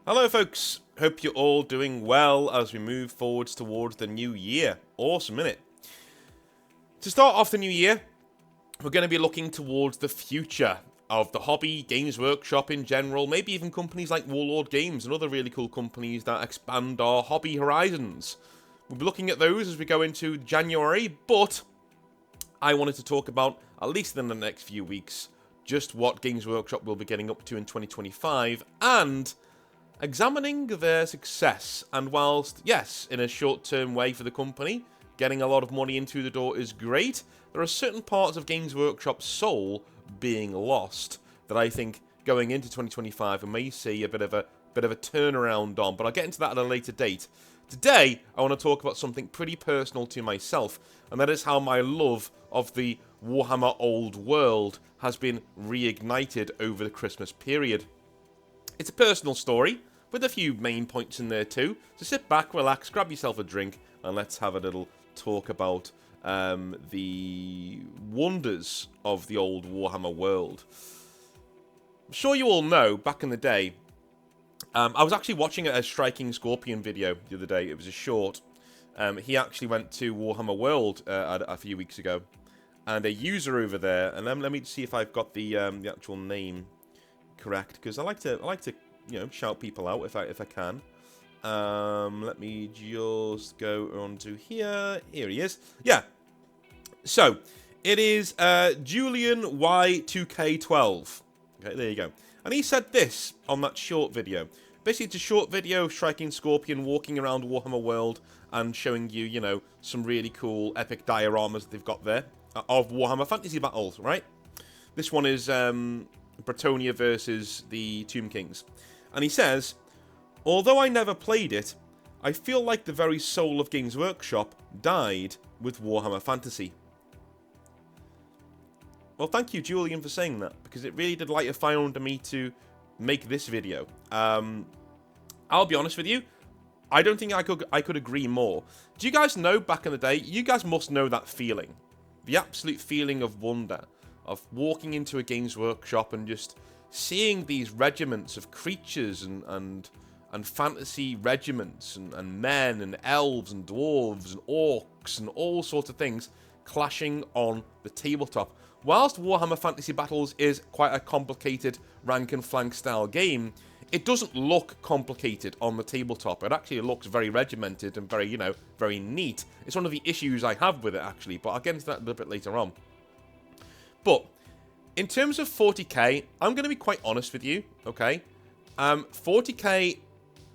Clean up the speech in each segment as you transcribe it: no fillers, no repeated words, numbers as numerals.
Hello folks, hope you're all doing well as we move forwards towards the new year. Awesome, innit? To start off the new year, we're going to be looking towards the future of the hobby, Games Workshop in general, maybe even companies like Warlord Games and other really cool companies that expand our hobby horizons. We'll be looking at those as we go into January, but I wanted to talk about, at least in the next few weeks, just what Games Workshop will be getting up to in 2025 and examining their success. And whilst, yes, in a short-term way for the company, getting a lot of money into the door is great, there are certain parts of Games Workshop's soul being lost that I think going into 2025 we may see a bit of a turnaround on, but I'll get into that at a later date. Today, I want to talk about something pretty personal to myself, and that is how my love of the Warhammer Old World has been reignited over the Christmas period. It's a personal story, with a few main points in there too, so sit back, relax, grab yourself a drink, and let's have a little talk about the wonders of the old Warhammer world. I'm sure you all know, back in the day, I was actually watching a Striking Scorpion video the other day. It was a short. He actually went to Warhammer World a few weeks ago, and a user over there, and let me see if I've got the actual name correct, because I like to shout people out if I can. Let me just go on to here. Here he is. Yeah. So it is Julian Y2K12. Okay, there you go. And he said this on that short video. Basically, it's a short video of Striking Scorpion walking around Warhammer World and showing you, some really cool epic dioramas that they've got there of Warhammer Fantasy battles, right? This one is Bretonia versus the Tomb Kings. And he says, although I never played it, I feel like the very soul of Games Workshop died with Warhammer Fantasy. Well, thank you, Julian, for saying that, because it really did light a fire under me to make this video. I'll be honest with you, I don't think I could agree more. Do you guys know, back in the day, you guys must know that feeling. The absolute feeling of wonder, of walking into a Games Workshop and just seeing these regiments of creatures and fantasy regiments and men and elves and dwarves and orcs and all sorts of things clashing on the tabletop. Whilst Warhammer Fantasy Battles is quite a complicated rank and flank style game, it doesn't look complicated on the tabletop. It actually looks very regimented and very, very neat. It's one of the issues I have with it, actually, but I'll get into that a little bit later on. But in terms of 40k, I'm going to be quite honest with you, okay? 40k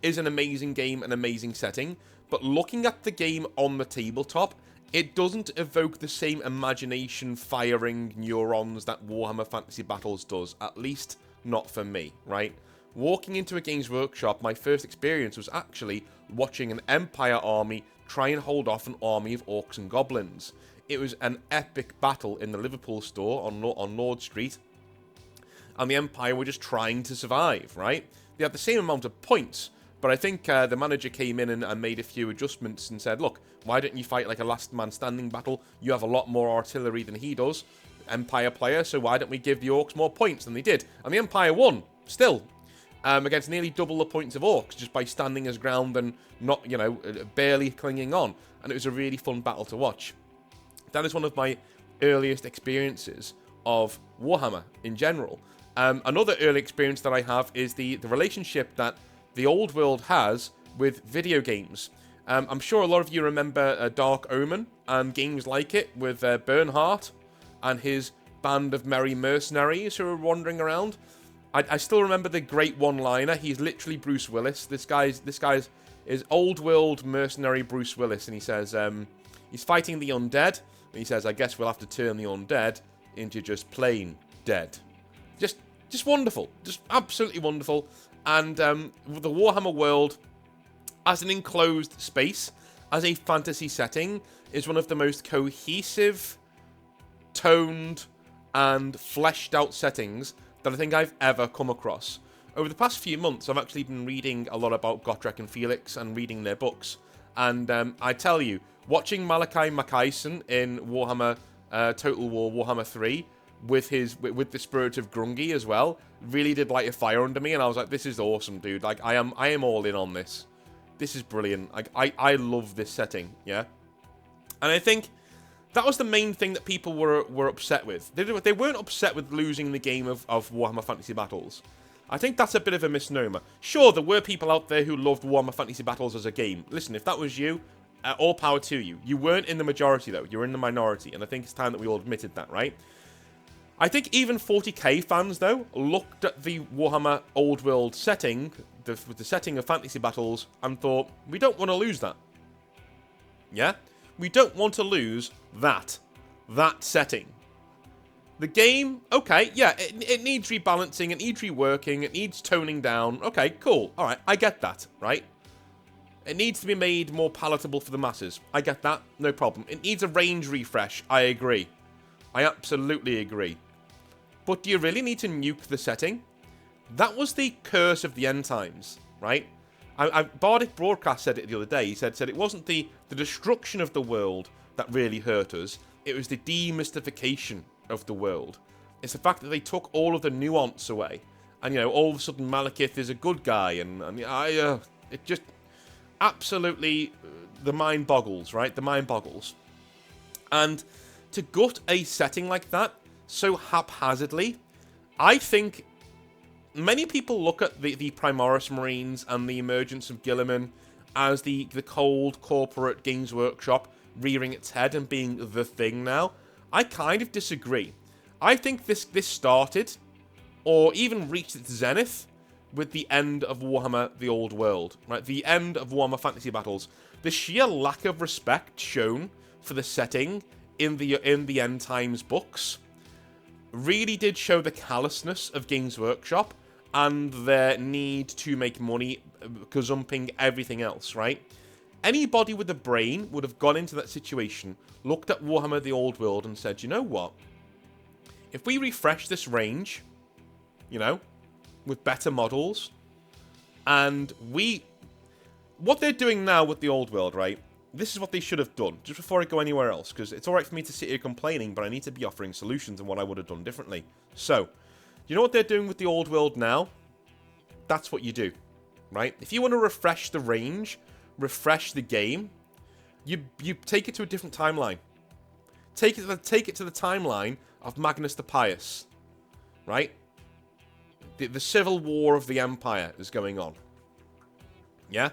is an amazing game, an amazing setting, but looking at the game on the tabletop, it doesn't evoke the same imagination-firing neurons that Warhammer Fantasy Battles does, at least not for me, right? Walking into a Games Workshop, my first experience was actually watching an Empire army try and hold off an army of orcs and goblins. It was an epic battle in the Liverpool store on Lord Street, and the Empire were just trying to survive, right? They had the same amount of points, but I think the manager came in and made a few adjustments and said, look, why don't you fight like a last man standing battle? You have a lot more artillery than he does, Empire player, so why don't we give the orcs more points? And they did. And the Empire won, still, against nearly double the points of orcs, just by standing his ground and not, barely clinging on. And it was a really fun battle to watch. That is one of my earliest experiences of Warhammer in general. Another early experience that I have is the relationship that the old world has with video games. I'm sure a lot of you remember Dark Omen and games like it with Bernhardt and his band of merry mercenaries who are wandering around. I still remember the great one-liner. He's literally Bruce Willis. This guy's is old world mercenary Bruce Willis, and he says he's fighting the undead. And he says, I guess we'll have to turn the undead into just plain dead. Just wonderful. Just absolutely wonderful. And the Warhammer world, as an enclosed space, as a fantasy setting, is one of the most cohesive, toned, and fleshed out settings that I think I've ever come across. Over the past few months, I've actually been reading a lot about Gotrek and Felix and reading their books. And I tell you, watching Malachi Mackayson in Warhammer Total War Warhammer 3 with the spirit of Grungy as well really did light a fire under me, and I was like, this is awesome, dude. Like, I am all in on this. This is brilliant. Like, I love this setting, yeah? And I think that was the main thing that people were upset with. They weren't upset with losing the game of Warhammer Fantasy Battles. I think that's a bit of a misnomer. Sure, there were people out there who loved Warhammer Fantasy Battles as a game. Listen, if that was you, all power to you. You weren't in the majority, though. You were in the minority, and I think it's time that we all admitted that, right? I think even 40k fans, though, looked at the Warhammer Old World setting, with the setting of Fantasy Battles, and thought, we don't want to lose that. Yeah? We don't want to lose that setting. The game, okay, yeah, it needs rebalancing, it needs reworking, it needs toning down. Okay, cool. All right, I get that, right? It needs to be made more palatable for the masses. I get that, no problem. It needs a range refresh. I agree. I absolutely agree. But do you really need to nuke the setting? That was the curse of the end times, right? Bardic Broadcast said it the other day. He said it wasn't the destruction of the world that really hurt us. It was the demystification of the world. It's the fact that they took all of the nuance away, and you know, all of a sudden Malekith is a good guy, and it just absolutely the mind boggles, right? The mind boggles. And to gut a setting like that so haphazardly, I think many people look at the Primaris Marines and the emergence of Guilliman as the cold corporate Games Workshop rearing its head and being the thing now. I kind of disagree. I think this started, or even reached its zenith, with the end of Warhammer the Old World, right? The end of Warhammer Fantasy Battles. The sheer lack of respect shown for the setting in the End Times books really did show the callousness of Games Workshop and their need to make money, gazumping everything else, right? Anybody with a brain would have gone into that situation, looked at Warhammer the Old World and said, you know what? If we refresh this range, you know, with better models, and what they're doing now with the Old World, right? This is what they should have done, just before I go anywhere else, because it's alright for me to sit here complaining, but I need to be offering solutions and what I would have done differently. So, you know what they're doing with the Old World now? That's what you do, right? If you want to refresh the range, refresh the game, you take it to a different timeline. Take it to the timeline of Magnus the Pious, right? The civil war of the Empire is going on. Yeah?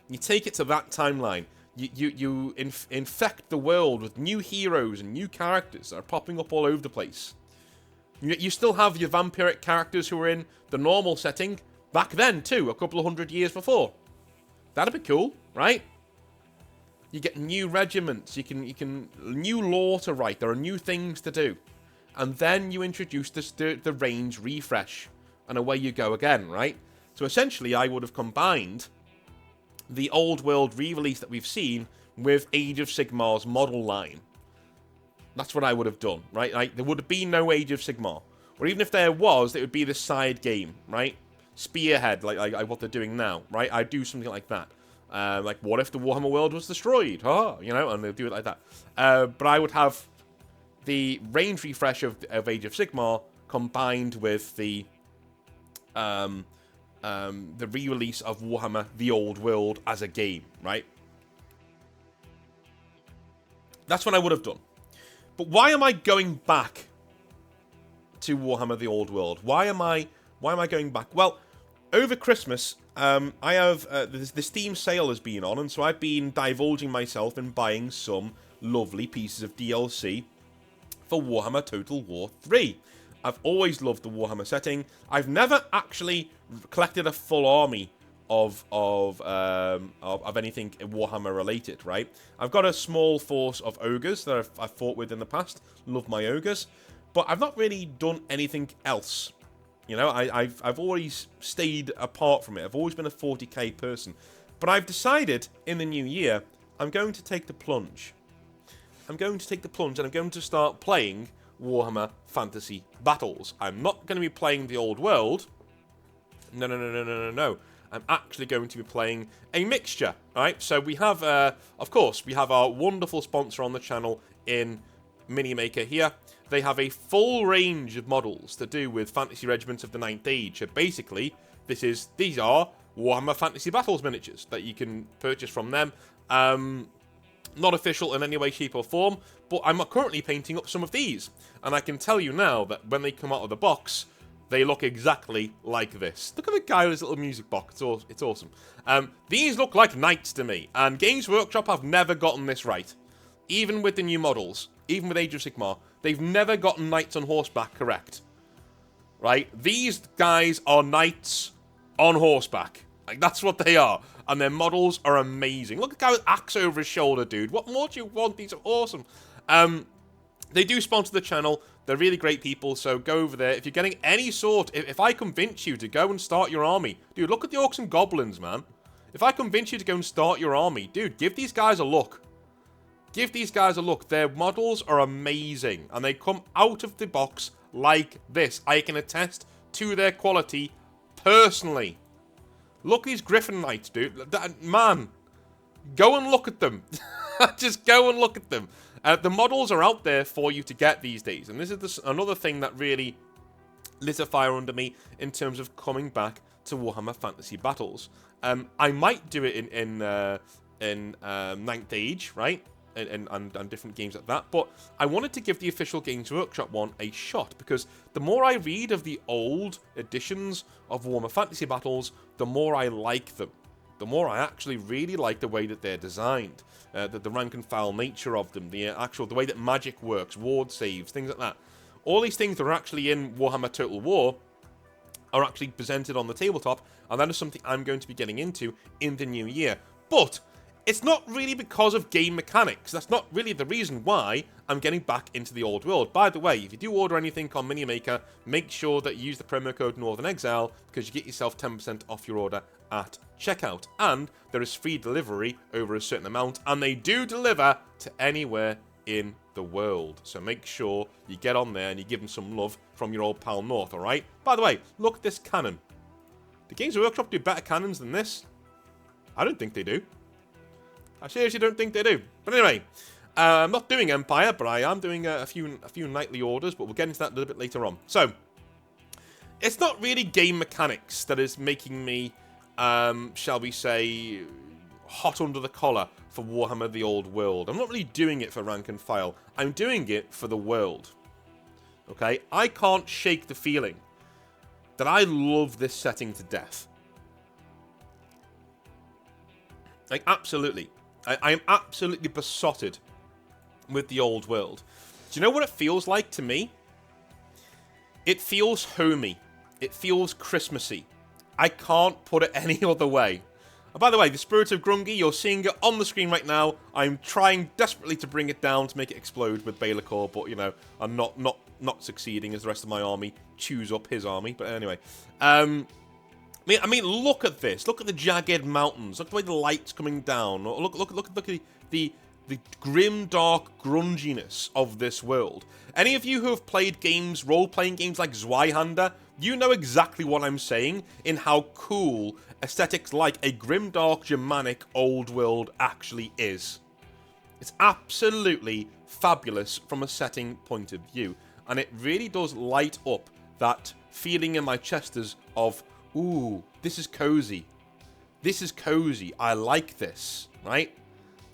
You take it to that timeline. You infect the world with new heroes and new characters that are popping up all over the place. You still have your vampiric characters who were in the normal setting back then too, a couple of 100 years before. That'd be cool, right? You get new regiments, you can new lore to write, there are new things to do. And then you introduce the range refresh, and away you go again, right? So essentially I would have combined the Old World re-release that we've seen with Age of Sigmar's model line. That's what I would have done, right? Like, there would have been no Age of Sigmar. Or even if there was, it would be the side game, right? Spearhead, like what they're doing now, right? I'd do something like that. Like, what if the Warhammer world was destroyed? You know, and they'll do it like that. But I would have the range refresh of Age of Sigmar combined with the re-release of Warhammer the Old World as a game, right? That's what I would have done. But why am I going back to Warhammer the Old World? Why am I going back? Well, over Christmas, I have the Steam sale has been on, and so I've been divulging myself in buying some lovely pieces of DLC for Warhammer Total War 3. I've always loved the Warhammer setting. I've never actually collected a full army of anything Warhammer related, right? I've got a small force of ogres that I've fought with in the past. Love my ogres, but I've not really done anything else. You know, I've always stayed apart from it. I've always been a 40k person, but I've decided in the new year I'm going to take the plunge. I'm going to take the plunge, and I'm going to start playing Warhammer Fantasy Battles. I'm not going to be playing the Old World. No. I'm actually going to be playing a mixture, right? So we have, of course, we have our wonderful sponsor on the channel in mini maker here, they have a full range of models to do with fantasy regiments of the 9th Age. So basically, these are Warhammer Fantasy Battles miniatures that you can purchase from them. Not official in any way, shape or form, but I'm currently painting up some of these. And I can tell you now that when they come out of the box, they look exactly like this. Look at the guy with his little music box. It's awesome. These look like knights to me, and Games Workshop have never gotten this right. Even with the new models, even with Age of Sigmar, they've never gotten knights on horseback correct. Right? These guys are knights on horseback. Like, that's what they are. And their models are amazing. Look at the guy with axe over his shoulder, dude. What more do you want? These are awesome. They do sponsor the channel. They're really great people, so go over there. If you're getting any sort... If I convince you to go and start your army... Dude, look at the Orcs and Goblins, man. If I convince you to go and start your army... Dude, give these guys a look. Give these guys a look. Their models are amazing. And they come out of the box like this. I can attest to their quality personally. Look at these Griffin Knights, dude. Man, go and look at them. Just go and look at them. The models are out there for you to get these days. And this is another thing that really lit a fire under me in terms of coming back to Warhammer Fantasy Battles. I might do it in 9th Age, right? And different games like that. But I wanted to give the official Games Workshop one a shot, because the more I read of the old editions of Warhammer Fantasy Battles, the more I like them. The more I actually really like the way that they're designed. The rank and file nature of them. The way that magic works, ward saves, things like that. All these things that are actually in Warhammer Total War are actually presented on the tabletop, and that is something I'm going to be getting into in the new year. But it's not really because of game mechanics. That's not really the reason why I'm getting back into the old world. By the way, if you do order anything on Minimaker, make sure that you use the promo code Northern Exile, because you get yourself 10% off your order at checkout. And there is free delivery over a certain amount, and they do deliver to anywhere in the world. So make sure you get on there and you give them some love from your old pal North, alright? By the way, look at this cannon. Do Games Workshop do better cannons than this? I don't think they do. I seriously don't think they do. But anyway, I'm not doing Empire, but I am doing a few nightly orders, but we'll get into that a little bit later on. So, it's not really game mechanics that is making me, shall we say, hot under the collar for Warhammer the Old World. I'm not really doing it for rank and file. I'm doing it for the world. Okay? I can't shake the feeling that I love this setting to death. Like, absolutely. I am absolutely besotted with the old world. Do you know what it feels like to me? It feels homey. It feels Christmassy. I can't put it any other way. And by the way, the Spirit of Grungy, you're seeing it on the screen right now. I'm trying desperately to bring it down to make it explode with Baelacor, but, you know, I'm not succeeding as the rest of my army chews up his army. But anyway, I mean, look at this. Look at the jagged mountains. Look at the way the light's coming down. Look at the grim, dark grunginess of this world. Any of you who have played games, role-playing games like Zweihander, you know exactly what I'm saying in how cool aesthetics like a grim, dark, Germanic old world actually is. It's absolutely fabulous from a setting point of view. And it really does light up that feeling in my chesters of, ooh, this is cozy. This is cozy. I like this, right?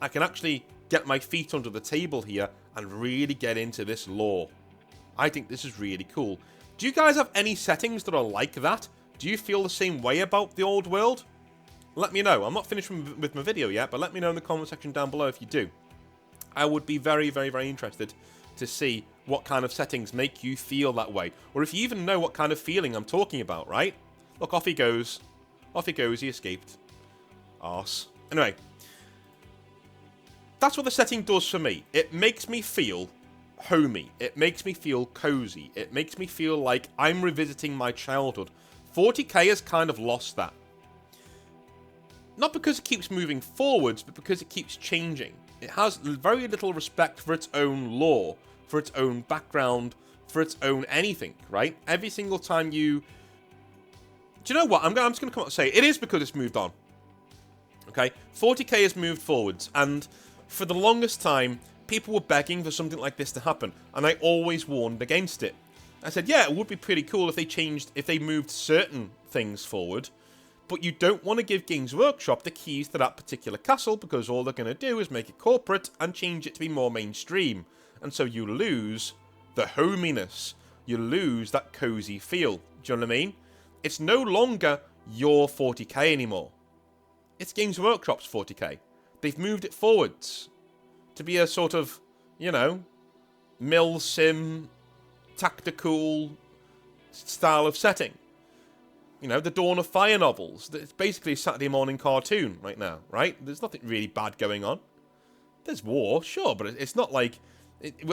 I can actually get my feet under the table here and really get into this lore. I think this is really cool. Do you guys have any settings that are like that? Do you feel the same way about the old world? Let me know. I'm not finished with my video yet, but let me know in the comment section down below if you do. I would be very, very, very interested to see what kind of settings make you feel that way. Or if you even know what kind of feeling I'm talking about, right? Look, off he goes. Off he goes. He escaped. Arse. Anyway. That's what the setting does for me. It makes me feel homey. It makes me feel cozy. It makes me feel like I'm revisiting my childhood. 40k has kind of lost that. Not because it keeps moving forwards, but because it keeps changing. It has very little respect for its own lore, for its own background, for its own anything, right? Every single time you... Do you know what? I'm just going to come out and say it is because it's moved on. Okay? 40k has moved forwards, and for the longest time, people were begging for something like this to happen, and I always warned against it. I said, yeah, it would be pretty cool if they moved certain things forward, but you don't want to give Games Workshop the keys to that particular castle, because all they're going to do is make it corporate and change it to be more mainstream. And so you lose the hominess. You lose that cozy feel. Do you know what I mean? It's no longer your 40k anymore. It's Games Workshop's 40k. They've moved it forwards to be a sort of, you know, mill sim, tactical style of setting. You know, the Dawn of Fire novels. It's basically a Saturday morning cartoon right now, right? There's nothing really bad going on. There's war, sure, but it's not like...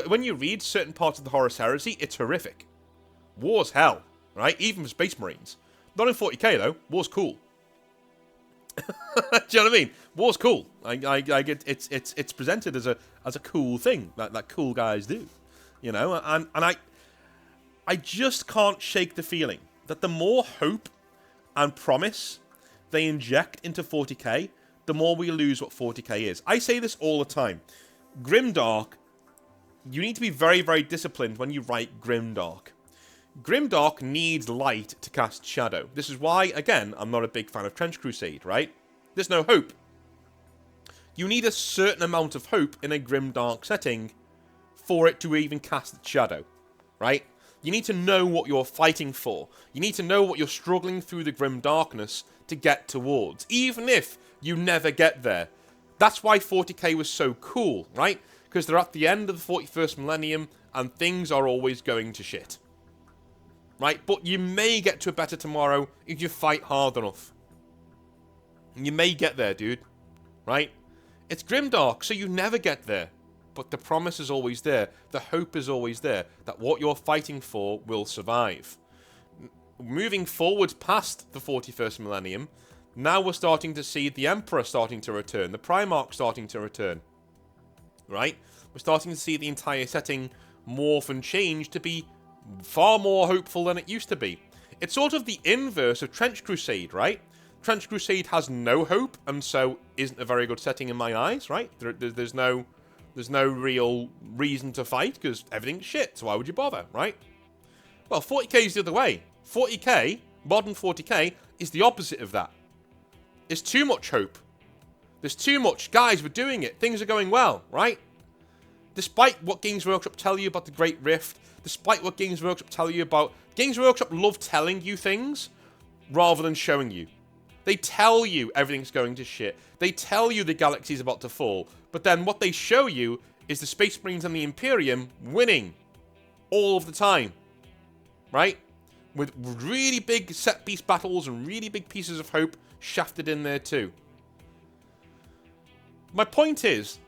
when you read certain parts of the Horus Heresy, it's horrific. War's hell, right? Even for Space Marines. Not in 40k, though. War's cool. Do you know what I mean? War's cool. I get it's presented as a cool thing that cool guys do. You know, and I just can't shake the feeling that the more hope and promise they inject into 40k, the more we lose what 40k is. I say this all the time. Grimdark, you need to be very, very disciplined when you write Grimdark. Grimdark needs light to cast shadow. This is why, again, I'm not a big fan of Trench Crusade, right? There's no hope. You need a certain amount of hope in a Grimdark setting for it to even cast its shadow, right? You need to know what you're fighting for. You need to know what you're struggling through the grim darkness to get towards, even if you never get there. That's why 40k was so cool, right? Because they're at the end of the 41st millennium and things are always going to shit. Right? But you may get to a better tomorrow if you fight hard enough. You may get there, dude. Right? It's grimdark, so you never get there. But the promise is always there. The hope is always there that what you're fighting for will survive. Moving forward past the 41st millennium, now we're starting to see the Emperor starting to return, the Primarch starting to return. Right? We're starting to see the entire setting morph and change to be far more hopeful than it used to be. It's sort of the inverse of Trench Crusade, right? Trench Crusade has no hope, and so isn't a very good setting in my eyes, right? There's no real reason to fight, because everything's shit, so why would you bother, right? Well, 40k is the other way. 40k, modern 40k, is the opposite of that. There's too much hope. There's too much, guys, we're doing it, things are going well, right? Despite what Games Workshop tell you about the Great Rift, despite what Games Workshop tell you about... Games Workshop love telling you things rather than showing you. They tell you everything's going to shit. They tell you the galaxy's about to fall. But then what they show you is the Space Marines and the Imperium winning all of the time. Right? With really big set-piece battles and really big pieces of hope shafted in there too. My point is,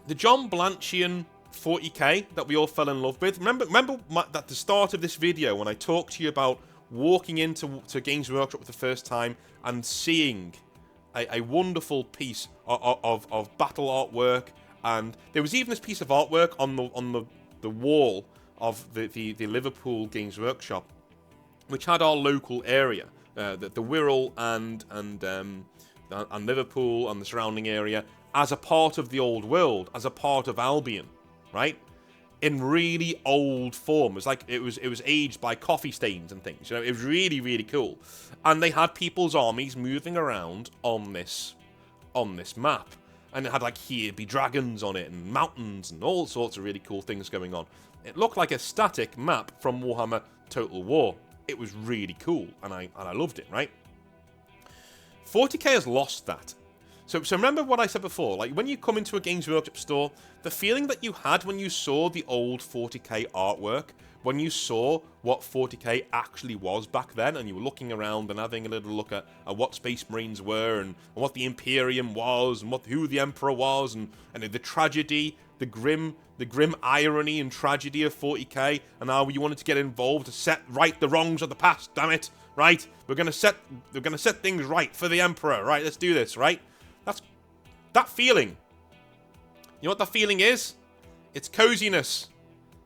the John Blanchian 40k that we all fell in love with. Remember at the start of this video when I talked to you about walking into Games Workshop for the first time and seeing a wonderful piece of battle artwork, and there was even this piece of artwork on the wall of the Liverpool Games Workshop, which had our local area, the Wirral and Liverpool and the surrounding area, as a part of the old world, as a part of Albion, right? In really old form. It was like it was aged by coffee stains and things. You know, it was really, really cool. And they had people's armies moving around on this map. And it had like here be dragons on it and mountains and all sorts of really cool things going on. It looked like a static map from Warhammer Total War. It was really cool, and I loved it, right? 40k has lost that. So remember what I said before, like when you come into a Games Workshop store, the feeling that you had when you saw the old 40k artwork, when you saw what 40k actually was back then, and you were looking around and having a little look at what Space Marines were, and what the Imperium was, and who the Emperor was, and the tragedy, the grim irony and tragedy of 40k, and how you wanted to get involved to set right the wrongs of the past, damn it, right? We're gonna set things right for the Emperor, right? Let's do this, right? That's that feeling. You know what that feeling is? It's coziness.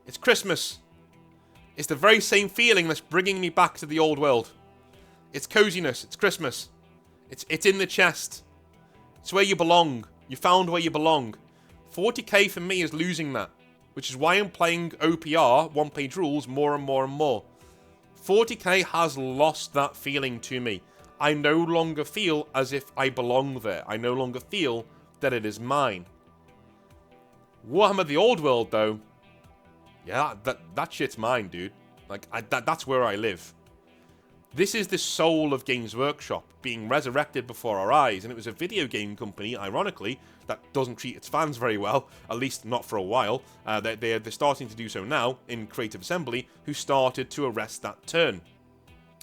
It's Christmas. It's the very same feeling that's bringing me back to the old world. It's coziness. It's Christmas. It's in the chest. It's where you belong. You found where you belong. 40k for me is losing that, which is why I'm playing OPR, one-page rules, more and more and more. 40k has lost that feeling to me. I no longer feel as if I belong there. I no longer feel that it is mine. Warhammer the Old World, though, yeah, that shit's mine, dude. Like, that's where I live. This is the soul of Games Workshop being resurrected before our eyes, and it was a video game company, ironically, that doesn't treat its fans very well, at least not for a while. They're starting to do so now in Creative Assembly, who started to arrest that turn.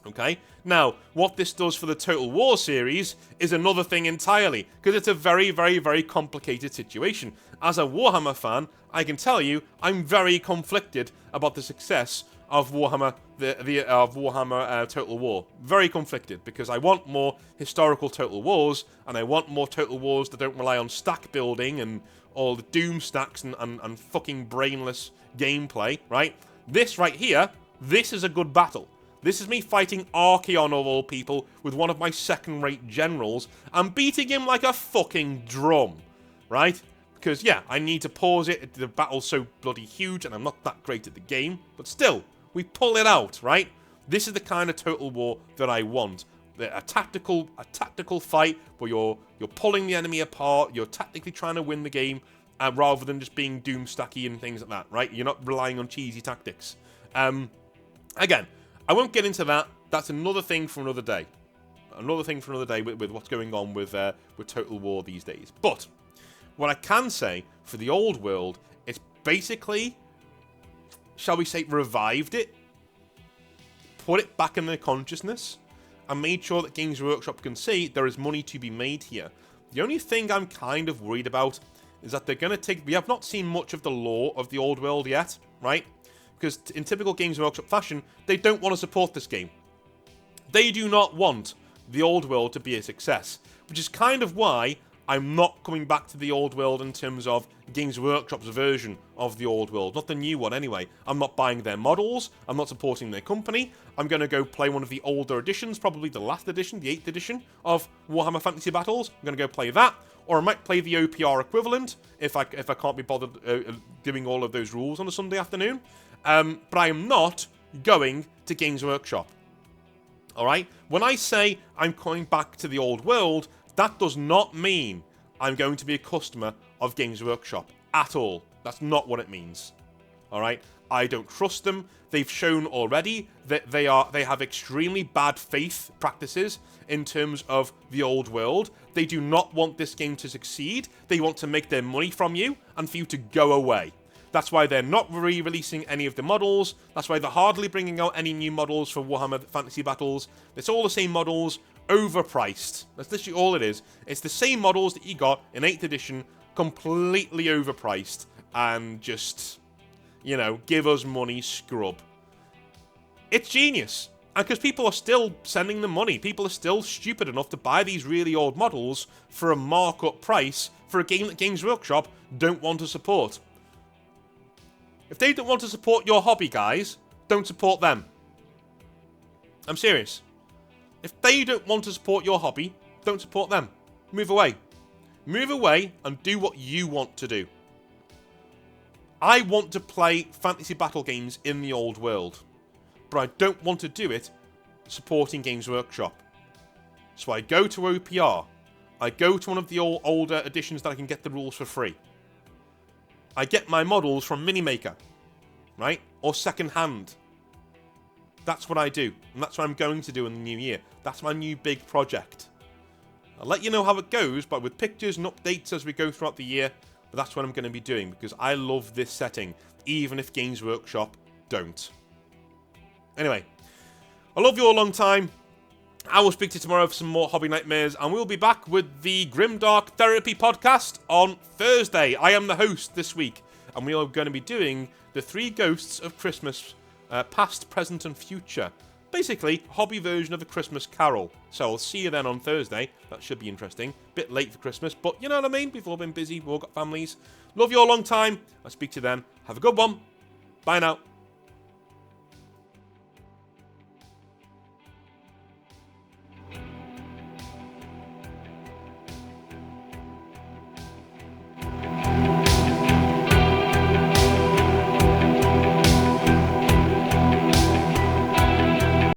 Okay? Now, what this does for the Total War series is another thing entirely, because it's a very, very, very complicated situation. As a Warhammer fan, I can tell you, I'm very conflicted about the success of Warhammer, Warhammer Total War. Very conflicted, because I want more historical Total Wars, and I want more Total Wars that don't rely on stack building and all the doom stacks and fucking brainless gameplay, right? This right here, this is a good battle. This is me fighting Archeon of all people with one of my second-rate generals and beating him like a fucking drum, right? Because, yeah, I need to pause it. The battle's so bloody huge and I'm not that great at the game. But still, we pull it out, right? This is the kind of Total War that I want. A tactical fight where you're pulling the enemy apart, you're tactically trying to win the game, rather than just being doomstacky and things like that, right? You're not relying on cheesy tactics. Again, I won't get into that. That's another thing for another day. Another thing for another day with what's going on with Total War these days. But what I can say for the Old World, it's basically, shall we say, revived it, put it back in their consciousness, and made sure that Games Workshop can see there is money to be made here. The only thing I'm kind of worried about is that they're going to take... We have not seen much of the lore of the Old World yet, right? Because in typical Games Workshop fashion, they don't want to support this game. They do not want the Old World to be a success, which is kind of why I'm not coming back to the Old World in terms of Games Workshop's version of the Old World. Not the new one, anyway. I'm not buying their models. I'm not supporting their company. I'm going to go play one of the older editions, probably the last edition, the 8th edition of Warhammer Fantasy Battles. I'm going to go play that. Or I might play the OPR equivalent if I can't be bothered doing all of those rules on a Sunday afternoon. But I am not going to Games Workshop. Alright? When I say I'm coming back to the Old World, that does not mean I'm going to be a customer of Games Workshop at all. That's not what it means. Alright? I don't trust them. They've shown already that they have extremely bad faith practices in terms of the Old World. They do not want this game to succeed. They want to make their money from you and for you to go away. That's why they're not re-releasing any of the models. That's why they're hardly bringing out any new models for Warhammer Fantasy Battles. It's all the same models, overpriced. That's literally all it is. It's the same models that you got in 8th edition, completely overpriced, and just, you know, give us money, scrub. It's genius. And because people are still sending them money. People are still stupid enough to buy these really old models for a markup price for a game that Games Workshop don't want to support. If they don't want to support your hobby, guys, don't support them. I'm serious. If they don't want to support your hobby, don't support them. Move away. Move away and do what you want to do. I want to play fantasy battle games in the Old World, but I don't want to do it supporting Games Workshop. So I go to OPR. I go to one of the older editions that I can get the rules for free. I get my models from Minimaker, right? Or second hand. That's what I do. And that's what I'm going to do in the new year. That's my new big project. I'll let you know how it goes, but with pictures and updates as we go throughout the year. But that's what I'm going to be doing, because I love this setting, even if Games Workshop don't. Anyway, I love you all a long time. I will speak to you tomorrow for some more Hobby Nightmares, and we'll be back with the Grimdark Therapy podcast on Thursday. I am the host this week, and we are going to be doing the 3 Ghosts of Christmas, past, present, and future. Basically, hobby version of a Christmas Carol. So I'll see you then on Thursday. That should be interesting. Bit late for Christmas, but you know what I mean? We've all been busy. We've all got families. Love you all a long time. I'll speak to you then. Have a good one. Bye now.